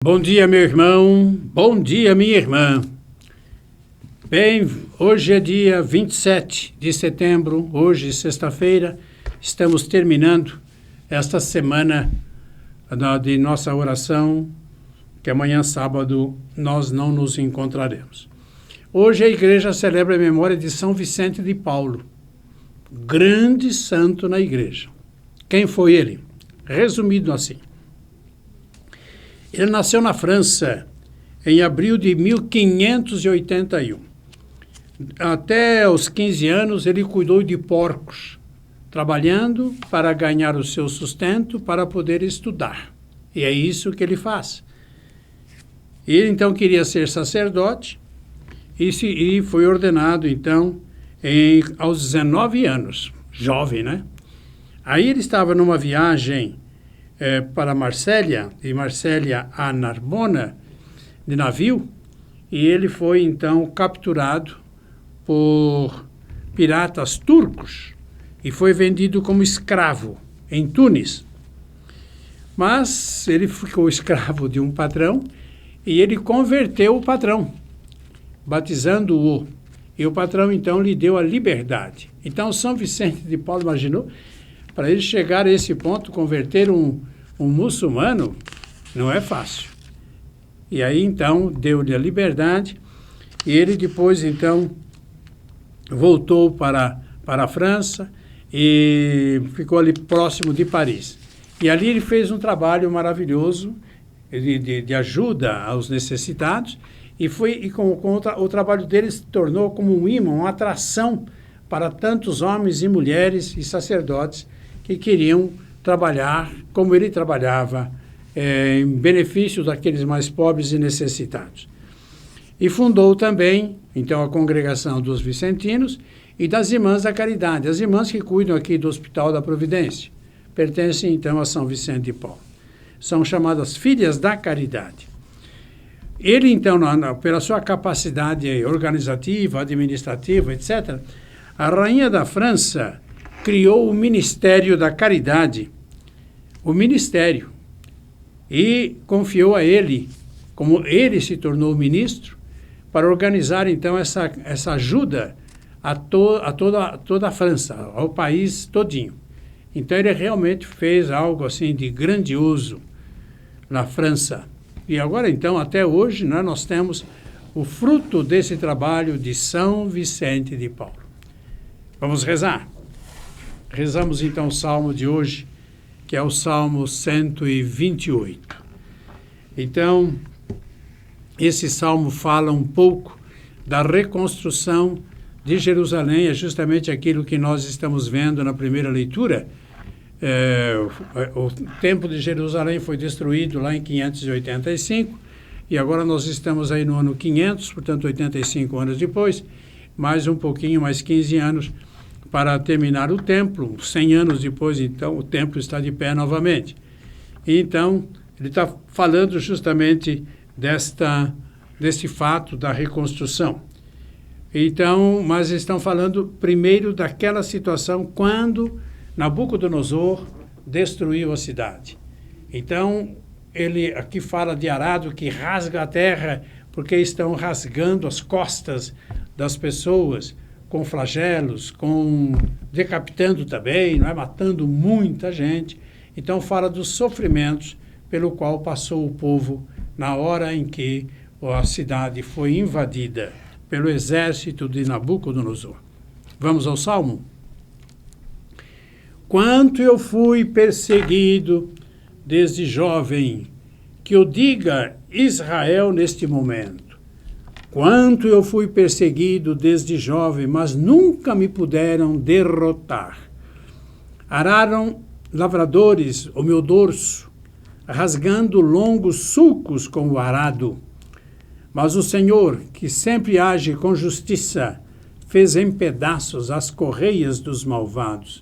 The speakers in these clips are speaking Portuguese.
Bom dia, meu irmão. Bom dia, minha irmã. Bem, hoje é dia 27 de setembro, hoje, sexta-feira, estamos terminando esta semana de nossa oração, que amanhã, sábado, nós não nos encontraremos. Hoje a igreja celebra a memória de São Vicente de Paulo, grande santo na igreja. Quem foi ele? Resumido assim. Ele nasceu na França em abril de 1581. Até os 15 anos ele cuidou de porcos, trabalhando para ganhar o seu sustento para poder estudar. E é isso que ele faz. Ele então queria ser sacerdote e foi ordenado então aos 19 anos, jovem, né? Aí ele estava numa viagem para Marsella, de Marsella a Narbona, de navio, e ele foi então capturado por piratas turcos e foi vendido como escravo em Tunis. Mas ele ficou escravo de um patrão e ele converteu o patrão, batizando-o. E o patrão então lhe deu a liberdade. Então São Vicente de Paulo, imaginou, para ele chegar a esse ponto, converter um muçulmano, não é fácil. E aí, então, deu-lhe a liberdade, e ele depois, então, voltou para a França e ficou ali próximo de Paris. E ali ele fez um trabalho maravilhoso de ajuda aos necessitados, e o trabalho dele se tornou como um imã, uma atração para tantos homens e mulheres e sacerdotes que queriam trabalhar como ele trabalhava, em benefício daqueles mais pobres e necessitados. E fundou também, então, a congregação dos Vicentinos e das Irmãs da Caridade, as irmãs que cuidam aqui do Hospital da Providência, pertencem então a São Vicente de Paulo. São chamadas Filhas da Caridade. Ele, então, pela sua capacidade organizativa, administrativa, etc., a rainha da França criou o Ministério da Caridade, e confiou a ele, como ele se tornou ministro, para organizar, então, essa ajuda a toda a França, ao país todinho. Então, ele realmente fez algo assim de grandioso na França. E agora, então, até hoje, nós temos o fruto desse trabalho de São Vicente de Paulo. Vamos rezar? Rezamos, então, o salmo de hoje, que é o Salmo 128. Então, esse salmo fala um pouco da reconstrução de Jerusalém, é justamente aquilo que nós estamos vendo na primeira leitura. O Templo de Jerusalém foi destruído lá em 585, e agora nós estamos aí no ano 500, portanto 85 anos depois, mais um pouquinho, mais 15 anos, para terminar o templo. 100 anos depois, então, o templo está de pé novamente. E, então, ele está falando justamente desse fato da reconstrução. Então, mas estão falando primeiro daquela situação quando Nabucodonosor destruiu a cidade. Então, ele aqui fala de arado que rasga a terra, porque estão rasgando as costas das pessoas, com flagelos, decapitando também, não é? Matando muita gente. Então fala dos sofrimentos pelo qual passou o povo na hora em que a cidade foi invadida pelo exército de Nabucodonosor. Vamos ao Salmo? Quanto eu fui perseguido desde jovem, que o diga Israel neste momento. Quanto eu fui perseguido desde jovem, mas nunca me puderam derrotar. Araram lavradores o meu dorso, rasgando longos sulcos com o arado. Mas o Senhor, que sempre age com justiça, fez em pedaços as correias dos malvados.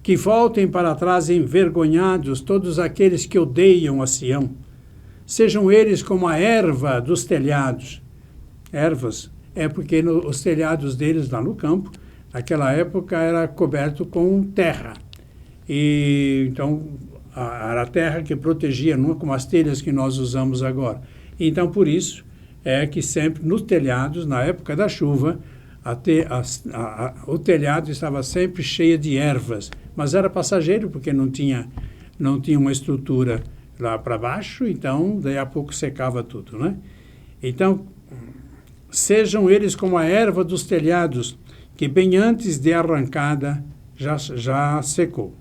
Que voltem para trás envergonhados todos aqueles que odeiam a Sião. Sejam eles como a erva dos telhados. Ervas é porque os telhados deles lá no campo, naquela época, era coberto com terra. E então Era a terra que protegia, não como as telhas que nós usamos agora. Então, por isso, é que sempre nos telhados, na época da chuva, o telhado estava sempre cheio de ervas, mas era passageiro, porque não tinha uma estrutura lá para baixo, então, daí a pouco secava tudo, né? Então, sejam eles como a erva dos telhados, que bem antes de arrancada já secou.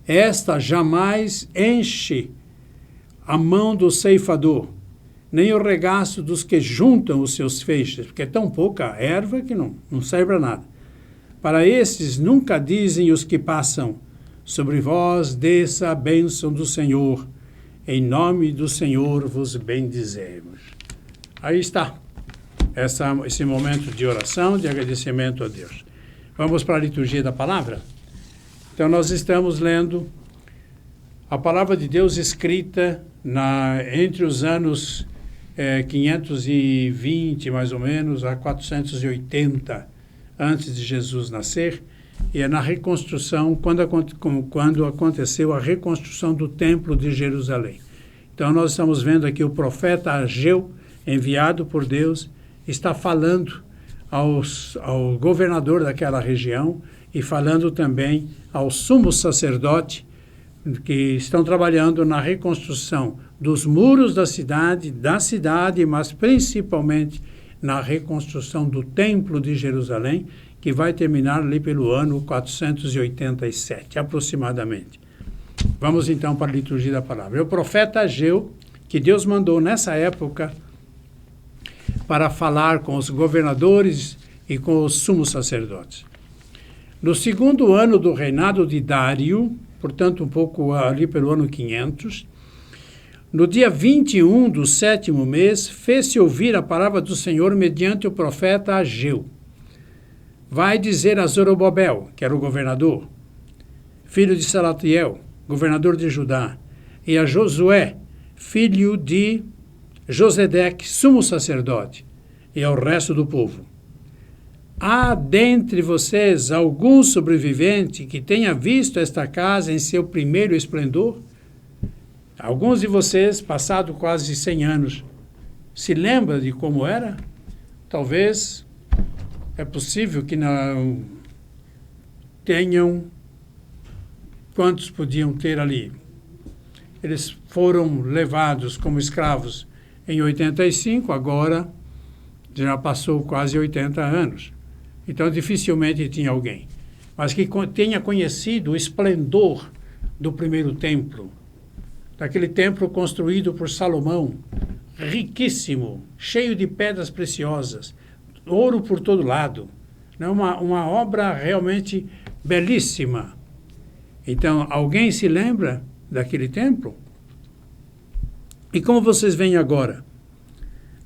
Esta jamais enche a mão do ceifador, nem o regaço dos que juntam os seus feixes, porque é tão pouca erva que não serve para nada. Para esses nunca dizem os que passam, sobre vós desça a bênção do Senhor, em nome do Senhor vos bendizemos. Aí está, esse momento de oração, de agradecimento a Deus. Vamos para a liturgia da palavra? Então, nós estamos lendo a palavra de Deus escrita entre os anos 520, mais ou menos, a 480 antes de Jesus nascer, e é na reconstrução, quando aconteceu a reconstrução do Templo de Jerusalém. Então, nós estamos vendo aqui o profeta Ageu, enviado por Deus, está falando ao governador daquela região e falando também ao sumo sacerdote, que estão trabalhando na reconstrução dos muros da cidade, mas principalmente na reconstrução do Templo de Jerusalém, que vai terminar ali pelo ano 487, aproximadamente. Vamos então para a liturgia da palavra. O profeta Ageu, que Deus mandou nessa época para falar com os governadores e com os sumos sacerdotes. No segundo ano do reinado de Dário, portanto um pouco ali pelo ano 500, no dia 21 do 7º mês, fez-se ouvir a palavra do Senhor mediante o profeta Ageu. Vai dizer a Zorobabel, que era o governador, filho de Salatiel, governador de Judá, e a Josué, filho de Josedeque, sumo sacerdote, e ao resto do povo. Há dentre vocês algum sobrevivente que tenha visto esta casa em seu primeiro esplendor? Alguns de vocês, passado quase 100 anos, se lembram de como era? Talvez é possível que não tenham. Quantos podiam ter ali? Eles foram levados como escravos em 85, agora já passou quase 80 anos. Então, dificilmente tinha alguém. Mas que tenha conhecido o esplendor do primeiro templo, daquele templo construído por Salomão, riquíssimo, cheio de pedras preciosas, ouro por todo lado. Uma obra realmente belíssima. Então, alguém se lembra daquele templo? E como vocês veem agora?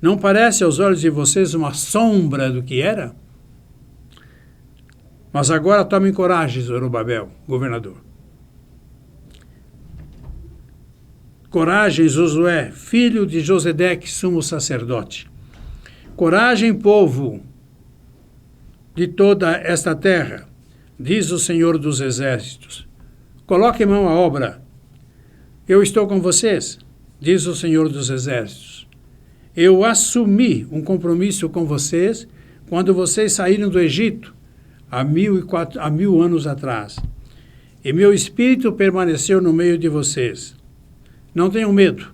Não parece aos olhos de vocês uma sombra do que era? Mas agora tomem coragem, Zorobabel, governador. Coragem, Josué, filho de Josedeque, sumo sacerdote. Coragem, povo de toda esta terra, diz o Senhor dos Exércitos. Coloquem mão à obra. Eu estou com vocês, diz o Senhor dos Exércitos. Eu assumi um compromisso com vocês quando vocês saíram do Egito, há 1000 anos atrás. E meu espírito permaneceu no meio de vocês. Não tenham medo.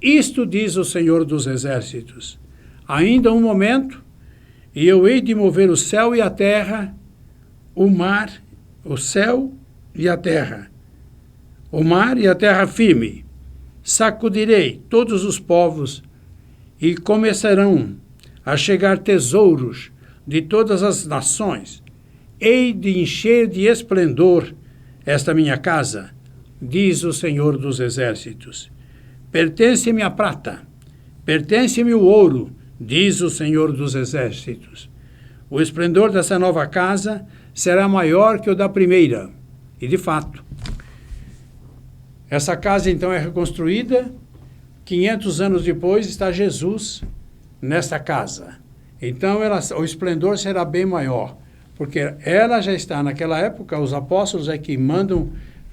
Isto diz o Senhor dos Exércitos. Ainda um momento, e eu hei de mover o céu e a terra, o mar, o céu e a terra, o mar e a terra firme. Sacudirei todos os povos e começarão a chegar tesouros de todas as nações. Hei de encher de esplendor esta minha casa, diz o Senhor dos Exércitos. Pertence-me a prata, pertence-me o ouro, diz o Senhor dos Exércitos. O esplendor dessa nova casa será maior que o da primeira. E, de fato, essa casa, então, é reconstruída. 500 anos depois está Jesus nesta casa. Então, o esplendor será bem maior, porque ela já está, naquela época, os apóstolos é que mandam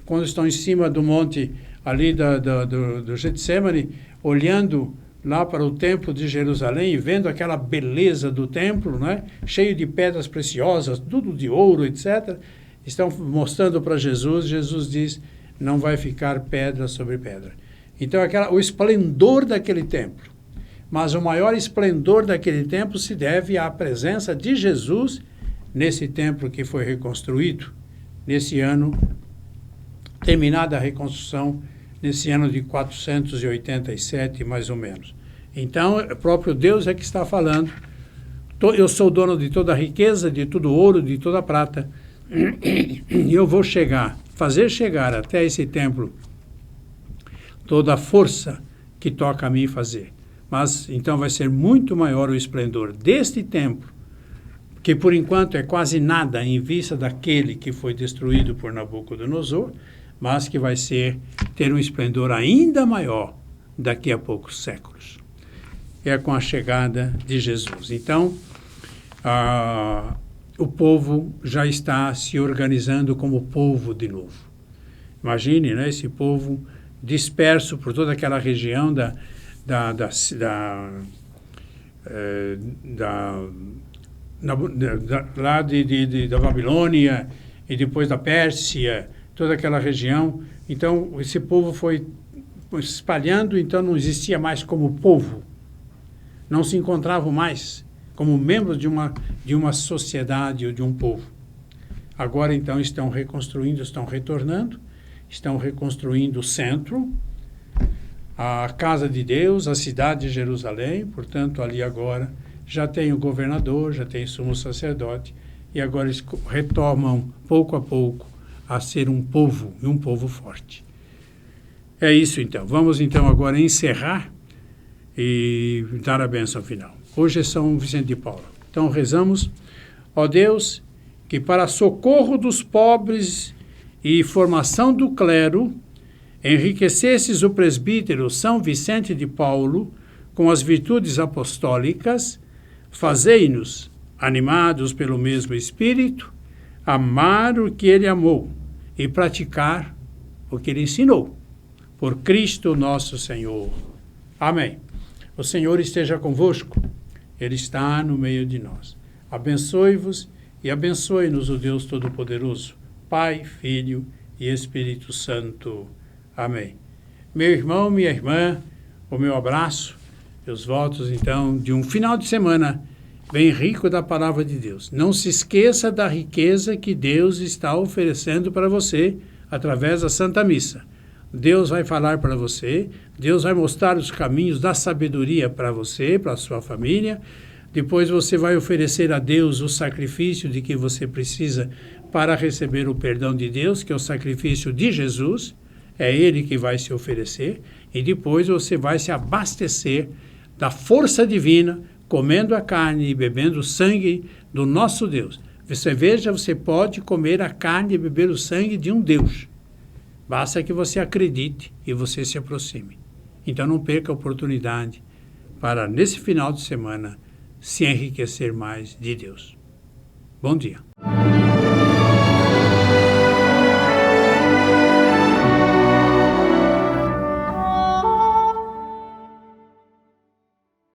quando estão em cima do monte ali do Getsemane, olhando lá para o templo de Jerusalém e vendo aquela beleza do templo, né? Cheio de pedras preciosas, tudo de ouro, etc., estão mostrando para Jesus. Jesus diz, não vai ficar pedra sobre pedra. Então, o esplendor daquele templo. Mas o maior esplendor daquele templo se deve à presença de Jesus nesse templo que foi reconstruído nesse ano, terminada a reconstrução, nesse ano de 487, mais ou menos. Então, o próprio Deus é que está falando, eu sou dono de toda a riqueza, de todo o ouro, de toda a prata, e eu vou fazer chegar até esse templo toda a força que toca a mim fazer. Mas, então, vai ser muito maior o esplendor deste templo, que por enquanto é quase nada em vista daquele que foi destruído por Nabucodonosor, mas que vai ter um esplendor ainda maior daqui a poucos séculos. É com a chegada de Jesus. Então, o povo já está se organizando como povo de novo. Imagine, né, esse povo disperso por toda aquela região da Babilônia e depois da Pérsia, toda aquela região. Então, esse povo foi espalhando, então não existia mais como povo. Não se encontravam mais como membros de uma sociedade ou de um povo. Agora, então, estão reconstruindo, estão retornando, estão reconstruindo o centro, a casa de Deus, a cidade de Jerusalém. Portanto, ali agora já tem o governador, já tem o sumo sacerdote, e agora eles retomam, pouco a pouco, a ser um povo, e um povo forte. É isso, então. Vamos, então, agora encerrar e dar a bênção final. Hoje é São Vicente de Paulo. Então, rezamos, ó Deus, que para socorro dos pobres e formação do clero, enriquecesses o presbítero São Vicente de Paulo com as virtudes apostólicas, fazei-nos, animados pelo mesmo Espírito, amar o que ele amou e praticar o que ele ensinou. Por Cristo nosso Senhor. Amém. O Senhor esteja convosco. Ele está no meio de nós. Abençoe-vos e abençoe-nos o Deus Todo-Poderoso, Pai, Filho e Espírito Santo. Amém. Meu irmão, minha irmã, o meu abraço, meus votos, então, de um final de semana bem rico da palavra de Deus. Não se esqueça da riqueza que Deus está oferecendo para você através da Santa Missa. Deus vai falar para você, Deus vai mostrar os caminhos da sabedoria para você, para a sua família. Depois você vai oferecer a Deus o sacrifício de que você precisa para receber o perdão de Deus, que é o sacrifício de Jesus. É Ele que vai se oferecer. E depois você vai se abastecer da força divina, comendo a carne e bebendo o sangue do nosso Deus. Você pode comer a carne e beber o sangue de um Deus. Basta que você acredite e você se aproxime. Então não perca a oportunidade para, nesse final de semana, se enriquecer mais de Deus. Bom dia.